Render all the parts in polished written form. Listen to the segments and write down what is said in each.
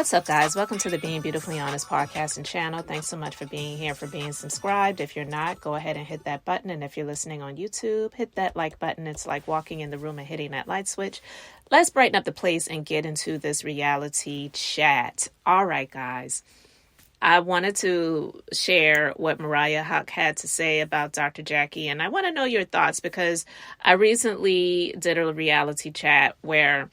What's up, guys? Welcome to the Being Beautifully Honest podcast and channel. Thanks so much for being here, for being subscribed. If you're not, go ahead and hit that button. And if you're listening on YouTube, hit that like button. It's like walking in the room and hitting that light switch. Let's brighten up the place and get into this reality chat. All right, guys. I wanted to share what Mariah Huq had to say about Dr. Jackie, and I want to know your thoughts because I recently did a reality chat where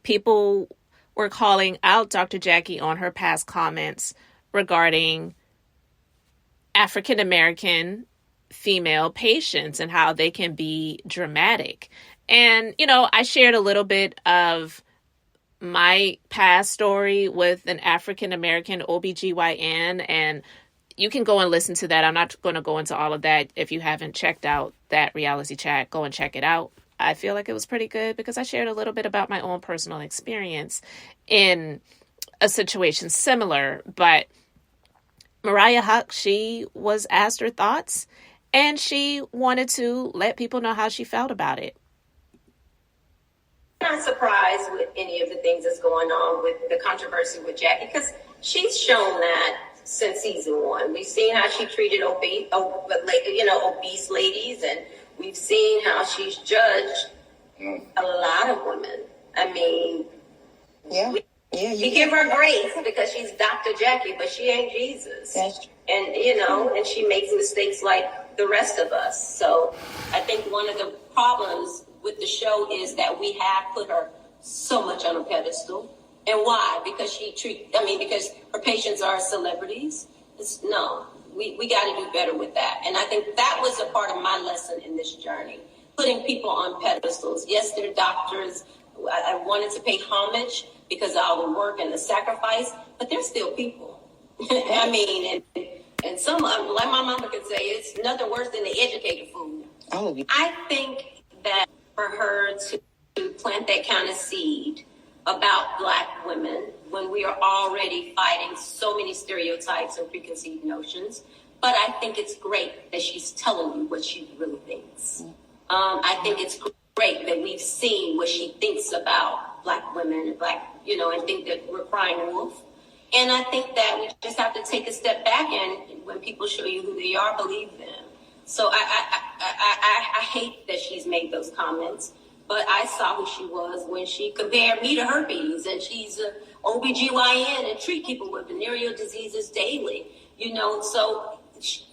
people were calling out Dr. Jackie on her past comments regarding African American female patients and how they can be dramatic. And, you know, I shared a little bit of my past story with an African American OBGYN, and you can go and listen to that. I'm not going to go into all of that. If you haven't checked out that reality chat, go and check it out. I feel like it was pretty good because I shared a little bit about my own personal experience in a situation similar. But Mariah Huq, she was asked her thoughts and she wanted to let people know how she felt about it. I'm not surprised with any of the things that's going on with the controversy with Jackie because she's shown that since season one. We've seen how she treated obese ladies, and we've seen how she's judged a lot of women. I mean, we give her grace because she's Dr. Jackie, but she ain't Jesus. And, and she makes mistakes like the rest of us. So I think one of the problems with the show is that we have put her so much on a pedestal. And why? Because because her patients are celebrities. We got to do better with that. And I think that was a part of my lesson in this journey, putting people on pedestals. Yes, they're doctors. I wanted to pay homage because of all the work and the sacrifice, but they're still people. I mean, and some, like my mama could say, it's nothing worse than the educated fool. I think that for her to plant that kind of seed about Black women when we are already fighting so many stereotypes and preconceived notions. But I think it's great that she's telling you what she really thinks. I think it's great that we've seen what she thinks about Black women and and think that we're crying wolf. And I think that we just have to take a step back and when people show you who they are, believe them. So I hate that she's made those comments. But I saw who she was when she compared me to herpes, and she's an OBGYN and treat people with venereal diseases daily. So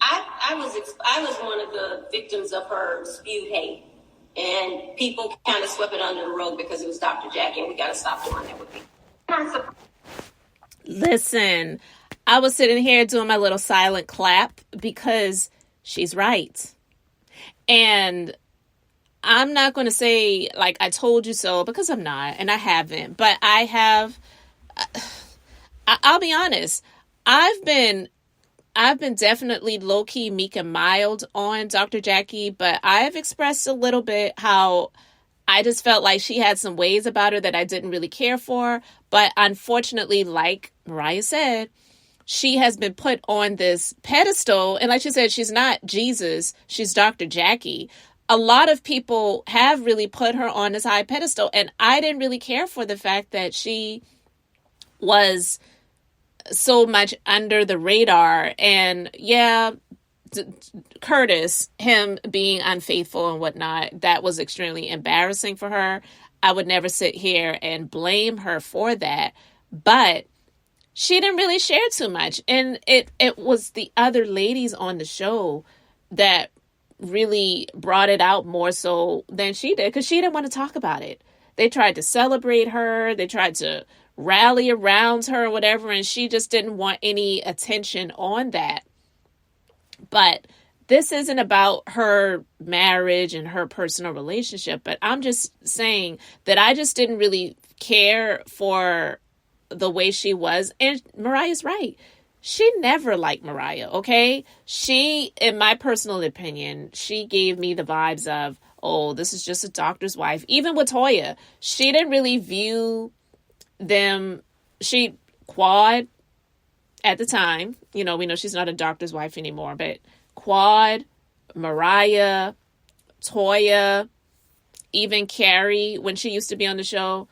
I was one of the victims of her spewed hate, and people kind of swept it under the rug because it was Dr. Jackie, and we got to stop doing that with people. Listen, I was sitting here doing my little silent clap because she's right. And I'm not going to say like I told you so because I'm not, and I haven't, but I have. I'll be honest. I've been definitely low key meek and mild on Dr. Jackie, but I've expressed a little bit how I just felt like she had some ways about her that I didn't really care for. But unfortunately, like Mariah said, she has been put on this pedestal. And like she said, she's not Jesus. She's Dr. Jackie. A lot of people have really put her on this high pedestal. And I didn't really care for the fact that she was so much under the radar. And yeah, Curtis, him being unfaithful and whatnot, that was extremely embarrassing for her. I would never sit here and blame her for that. But she didn't really share too much. And it was the other ladies on the show that really brought it out more so than she did, because she didn't want to talk about it. They tried to celebrate her. They tried to rally around her or whatever, and she just didn't want any attention on that. But this isn't about her marriage and her personal relationship, but I'm just saying that I just didn't really care for the way she was. And Mariah's right. She never liked Mariah, okay? She, in my personal opinion, she gave me the vibes of, oh, this is just a doctor's wife. Even with Toya, she didn't really view them. She, Quad, at the time, we know she's not a doctor's wife anymore, but Quad, Mariah, Toya, even Carrie, when she used to be on the show,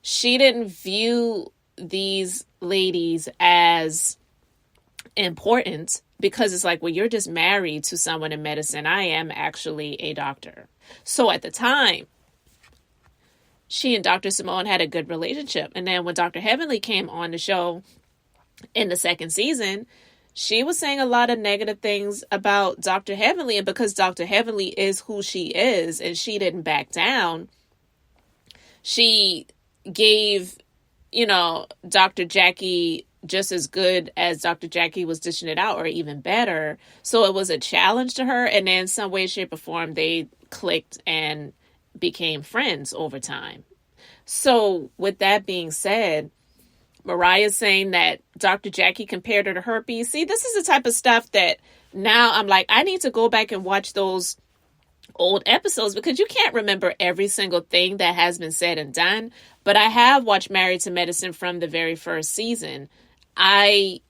she didn't view these ladies as important because it's like, well, you're just married to someone in medicine. I am actually a doctor. So at the time, she and Dr. Simone had a good relationship. And then when Dr. Heavenly came on the show in the second season, she was saying a lot of negative things about Dr. Heavenly. And because Dr. Heavenly is who she is and she didn't back down, she gave, Dr. Jackie just as good as Dr. Jackie was dishing it out, or even better. So it was a challenge to her. And then some way, shape, or form, they clicked and became friends over time. So with that being said, Mariah's saying that Dr. Jackie compared her to herpes. See, this is the type of stuff that now I'm like, I need to go back and watch those old episodes because you can't remember every single thing that has been said and done. But I have watched Married to Medicine from the very first season. I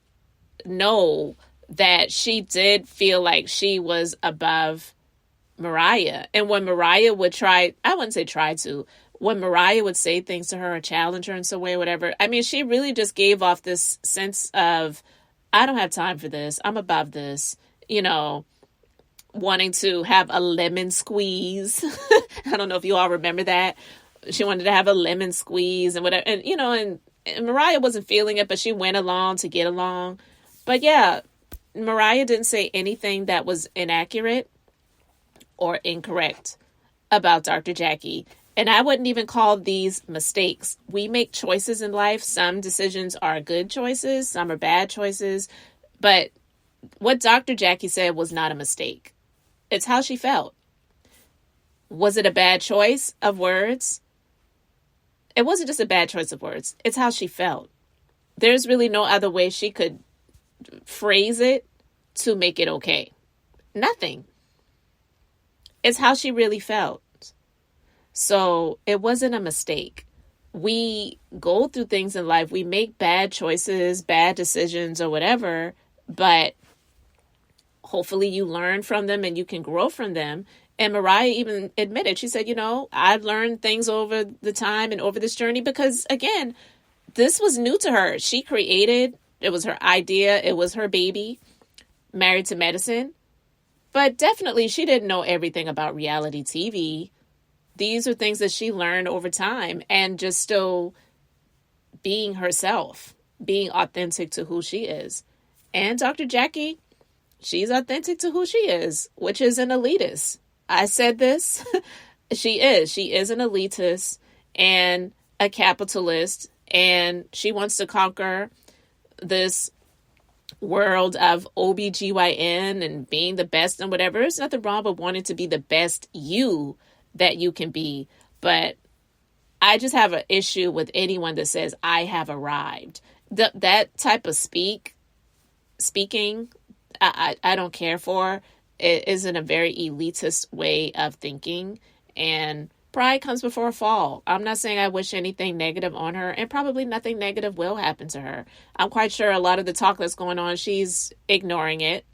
know that she did feel like she was above Mariah. And when Mariah would when Mariah would say things to her or challenge her in some way or whatever, I mean, she really just gave off this sense of, I don't have time for this. I'm above this, wanting to have a lemon squeeze. I don't know if you all remember that. She wanted to have a lemon squeeze and whatever. And, and Mariah wasn't feeling it, but she went along to get along. But yeah, Mariah didn't say anything that was inaccurate or incorrect about Dr. Jackie. And I wouldn't even call these mistakes. We make choices in life. Some decisions are good choices. Some are bad choices. But what Dr. Jackie said was not a mistake. It's how she felt. Was it a bad choice of words? It wasn't just a bad choice of words. It's how she felt. There's really no other way she could phrase it to make it okay. Nothing. It's how she really felt. So it wasn't a mistake. We go through things in life. We make bad choices, bad decisions or whatever, but hopefully you learn from them and you can grow from them. And Mariah even admitted, she said, I've learned things over the time and over this journey because, again, this was new to her. She created, it was her idea, it was her baby, Married to Medicine. But definitely she didn't know everything about reality TV. These are things that she learned over time and just still being herself, being authentic to who she is. And Dr. Jackie, she's authentic to who she is, which is an elitist. I said this. She is an elitist and a capitalist, and she wants to conquer this world of OBGYN and being the best and whatever. There's nothing wrong with wanting to be the best you that you can be. But I just have an issue with anyone that says, I have arrived. That type of speaking, I don't care for. It isn't a very elitist way of thinking. And pride comes before a fall. I'm not saying I wish anything negative on her, and probably nothing negative will happen to her. I'm quite sure a lot of the talk that's going on, she's ignoring it.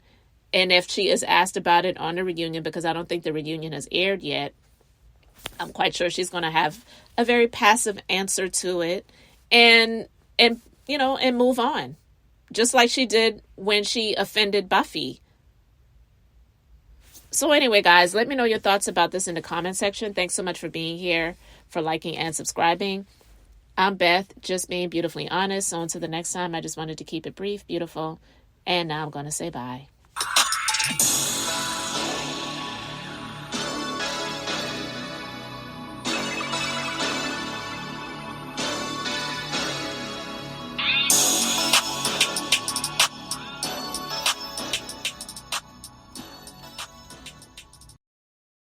And if she is asked about it on the reunion, because I don't think the reunion has aired yet, I'm quite sure she's going to have a very passive answer to it and move on. Just like she did when she offended Buffy. So anyway, guys, let me know your thoughts about this in the comment section. Thanks so much for being here, for liking and subscribing. I'm Beth, just being beautifully honest. So until the next time, I just wanted to keep it brief, beautiful, and now I'm going to say bye.